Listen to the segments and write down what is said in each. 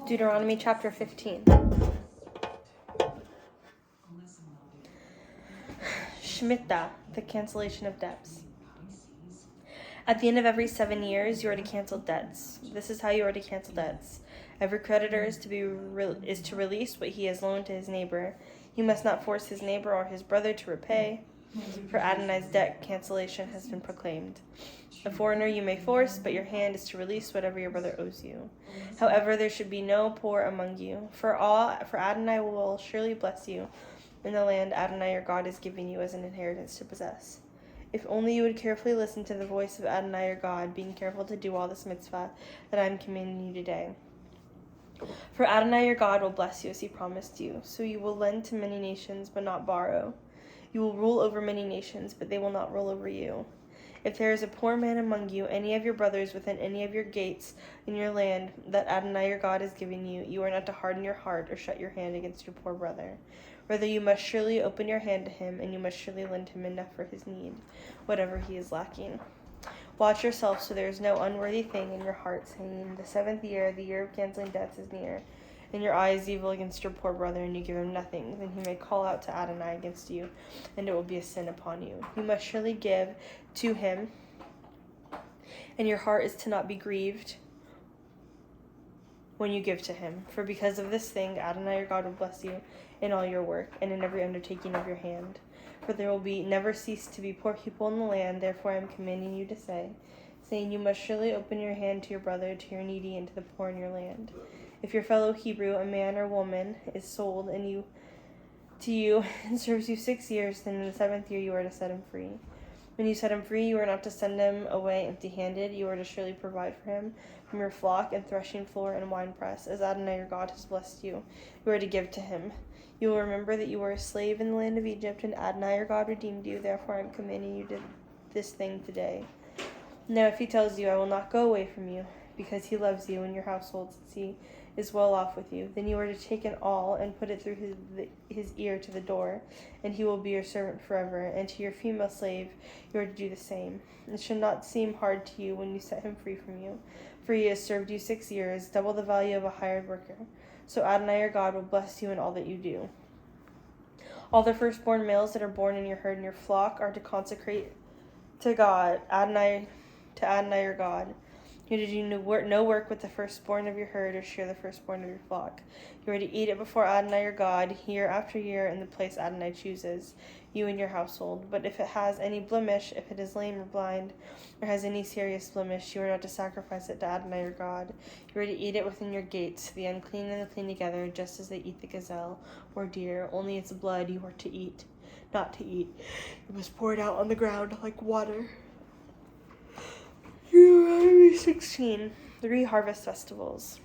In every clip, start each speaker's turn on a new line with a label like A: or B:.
A: Deuteronomy chapter 15. Shemitah, the cancellation of debts. At the end of every 7 years, you are to cancel debts. This is how you are to cancel debts. Every creditor is to release what he has loaned to his neighbor. You must not force his neighbor or his brother to repay, for Adonai's debt cancellation has been proclaimed. A foreigner you may force, but your hand is to release whatever your brother owes you. However, there should be no poor among you, for Adonai will surely bless you in the land Adonai your God is giving you as an inheritance to possess. If only you would carefully listen to the voice of Adonai your God, being careful to do all this mitzvah that I am commanding you today. For Adonai your God will bless you as he promised you, so you will lend to many nations but not borrow. You will rule over many nations, but they will not rule over you. If there is a poor man among you, any of your brothers within any of your gates in your land that Adonai your God is giving you, you are not to harden your heart or shut your hand against your poor brother. Rather, you must surely open your hand to him, and you must surely lend him enough for his need, whatever he is lacking. Watch yourself so there is no unworthy thing in your heart, saying, the 7th year, the year of canceling debts, is near, and your eye is evil against your poor brother, and you give him nothing. Then he may call out to Adonai against you, and it will be a sin upon you. You must surely give to him, and your heart is to not be grieved when you give to him. For because of this thing, Adonai your God will bless you in all your work, and in every undertaking of your hand. For there will never cease to be poor people in the land, therefore I am commanding you to say, saying, you must surely open your hand to your brother, to your needy, and to the poor in your land. If your fellow Hebrew, a man or woman, is sold to you and serves you 6 years, then in the 7th year you are to set him free. When you set him free, you are not to send him away empty-handed. You are to surely provide for him from your flock and threshing floor and winepress, as Adonai your God has blessed you. You are to give to him. You will remember that you were a slave in the land of Egypt, and Adonai your God redeemed you. Therefore I am commanding you to this thing today. Now if he tells you, I will not go away from you, because he loves you and your household, since he is well off with you, then you are to take an awl and put it through his ear to the door, and he will be your servant forever. And to your female slave you are to do the same. It should not seem hard to you when you set him free from you, for he has served you 6 years, double the value of a hired worker. So Adonai your God will bless you in all that you do. All the firstborn males that are born in your herd and your flock are to consecrate to Adonai your God. You are to do no work with the firstborn of your herd or share the firstborn of your flock. You are to eat it before Adonai your God, year after year, in the place Adonai chooses, you and your household. But if it has any blemish, if it is lame or blind, or has any serious blemish, you are not to sacrifice it to Adonai your God. You are to eat it within your gates, the unclean and the clean together, just as they eat the gazelle or deer. Only its blood you are to eat, not to eat. It was poured out on the ground like water. Deuteronomy 16, 3 harvest festivals.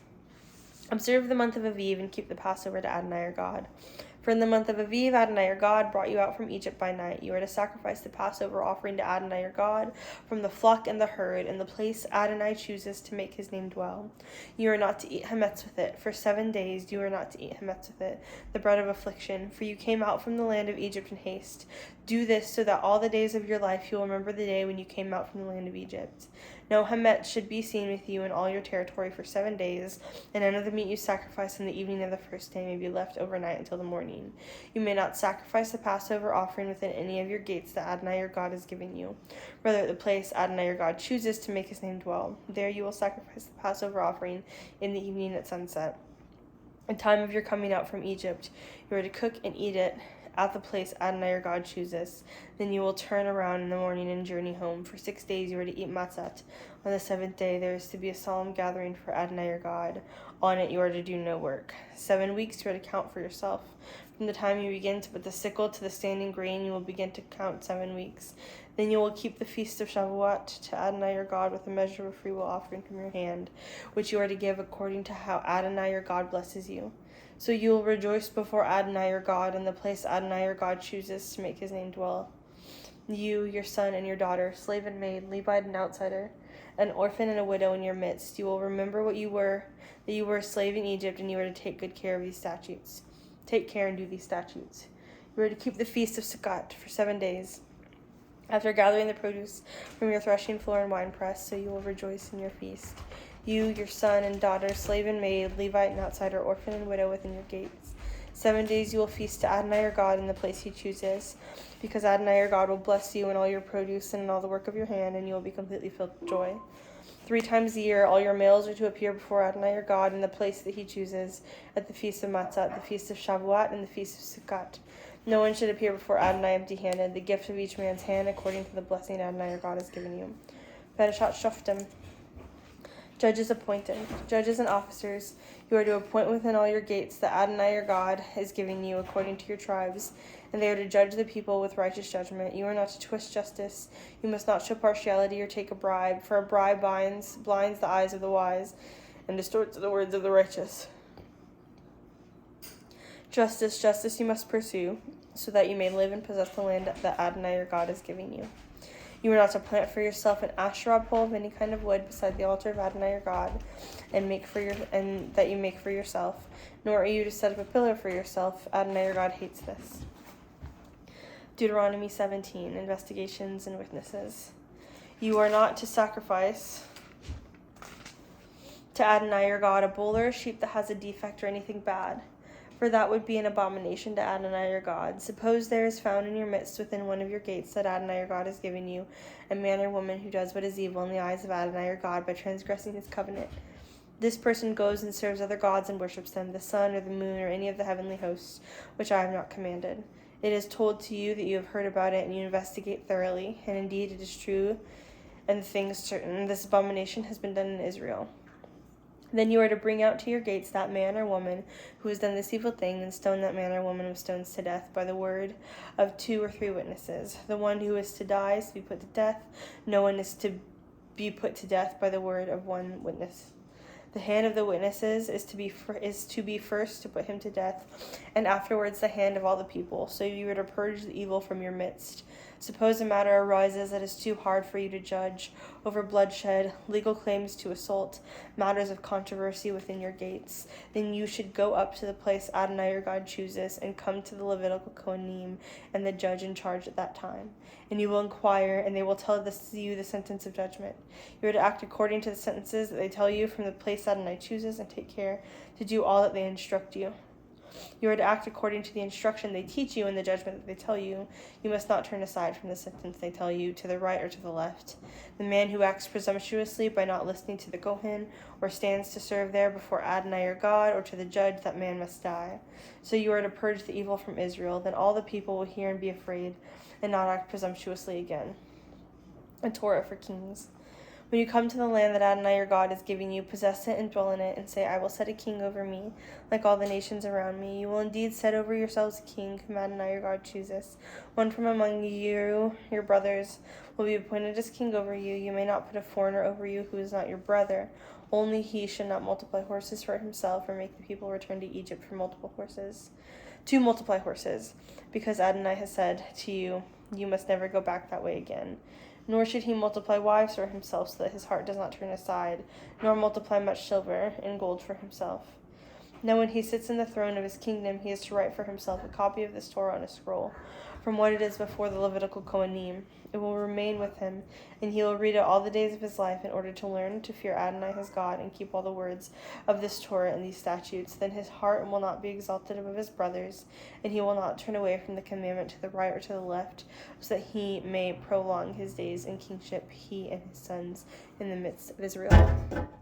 A: Observe the month of Aviv and keep the Passover to Adonai your God. For in the month of Aviv, Adonai your God brought you out from Egypt by night. You are to sacrifice the Passover offering to Adonai your God from the flock and the herd in the place Adonai chooses to make his name dwell. You are not to eat hametz with it. For 7 days you are not to eat hametz with it, the bread of affliction, for you came out from the land of Egypt in haste. Do this so that all the days of your life you will remember the day when you came out from the land of Egypt. No hametz should be seen with you in all your territory for 7 days, and none of the meat you sacrifice on the evening of the first day may be left overnight until the morning. You may not sacrifice the Passover offering within any of your gates that Adonai your God is giving you. Rather, at the place Adonai your God chooses to make his name dwell. There you will sacrifice the Passover offering in the evening at sunset. In time of your coming out from Egypt, you are to cook and eat it at the place Adonai your God chooses. Then you will turn around in the morning and journey home. For 6 days you are to eat matzah. On the 7th day there is to be a solemn gathering for Adonai your God. On it you are to do no work. 7 weeks you are to count for yourself. From the time you begin to put the sickle to the standing grain, you will begin to count 7 weeks. Then you will keep the feast of Shavuot to Adonai your God with a measure of freewill offering from your hand, which you are to give according to how Adonai your God blesses you. So you will rejoice before Adonai your God in the place Adonai your God chooses to make his name dwell. You, your son and your daughter, slave and maid, Levite and outsider, an orphan and a widow in your midst, you will remember that you were a slave in Egypt, and you are to take good care of these statutes. Take care and do these statutes. You are to keep the feast of Sukkot for 7 days. After gathering the produce from your threshing floor and winepress, so you will rejoice in your feast. you, your son and daughter, slave and maid, Levite and outsider, orphan and widow within your gates. 7 days you will feast to Adonai your God in the place he chooses, because Adonai your God will bless you in all your produce and in all the work of your hand, and you will be completely filled with joy. 3 times a year all your males are to appear before Adonai your God in the place that he chooses, at the feast of Matzah, at the feast of Shavuot, and the feast of Sukkot. No one should appear before Adonai empty-handed, the gift of each man's hand according to the blessing Adonai your God has given you. Parashat Shoftim. Judges appointed. Judges and officers, you are to appoint within all your gates that Adonai your God is giving you according to your tribes, and they are to judge the people with righteous judgment. You are not to twist justice. You must not show partiality or take a bribe, for a bribe blinds the eyes of the wise and distorts the words of the righteous. Justice you must pursue, so that you may live and possess the land that Adonai your God is giving you. You are not to plant for yourself an Asherah pole of any kind of wood beside the altar of Adonai your God, and that you make for yourself. Nor are you to set up a pillar for yourself. Adonai your God hates this. Deuteronomy 17, investigations and witnesses. You are not to sacrifice to Adonai your God a bull or a sheep that has a defect or anything bad, for that would be an abomination to Adonai your God. Suppose there is found in your midst within one of your gates that Adonai your God has given you, a man or woman who does what is evil in the eyes of Adonai your God by transgressing his covenant. This person goes and serves other gods and worships them, the sun or the moon or any of the heavenly hosts, which I have not commanded. It is told to you that you have heard about it, and you investigate thoroughly, and indeed it is true, and the thing is certain. This abomination has been done in Israel. Then you are to bring out to your gates that man or woman who has done this evil thing, and stone that man or woman with stones to death by the word of 2 or 3 witnesses. The one who is to die is to be put to death. No one is to be put to death by the word of 1 witness. The hand of the witnesses is to be first to put him to death, and afterwards the hand of all the people. So you are to purge the evil from your midst. Suppose a matter arises that is too hard for you to judge, over bloodshed, legal claims to assault, matters of controversy within your gates. Then you should go up to the place Adonai your God chooses, and come to the Levitical Kohanim and the judge in charge at that time. And you will inquire, and they will tell you the sentence of judgment. You are to act according to the sentences that they tell you from the place Adonai chooses, and take care to do all that they instruct you. You are to act according to the instruction they teach you and the judgment that they tell you. You must not turn aside from the sentence they tell you to the right or to the left. The man who acts presumptuously by not listening to the Kohen, or stands to serve there before Adonai your God, or to the judge, that man must die. So you are to purge the evil from Israel. Then all the people will hear and be afraid, and not act presumptuously again. A Torah for kings. When you come to the land that Adonai your God is giving you, possess it and dwell in it, and say, I will set a king over me, like all the nations around me. You will indeed set over yourselves a king, whom Adonai your God chooses. One from among you, your brothers, will be appointed as king over you. You may not put a foreigner over you who is not your brother. Only he should not multiply horses for himself, or make the people return to Egypt for to multiply horses, because Adonai has said to you, you must never go back that way again. Nor should he multiply wives for himself, so that his heart does not turn aside, nor multiply much silver and gold for himself. Now when he sits in the throne of his kingdom, he is to write for himself a copy of this Torah on a scroll, from what it is before the Levitical Kohanim. It will remain with him, and he will read it all the days of his life, in order to learn to fear Adonai his God, and keep all the words of this Torah and these statutes. Then his heart will not be exalted above his brothers, and he will not turn away from the commandment to the right or to the left, so that he may prolong his days in kingship, he and his sons, in the midst of Israel.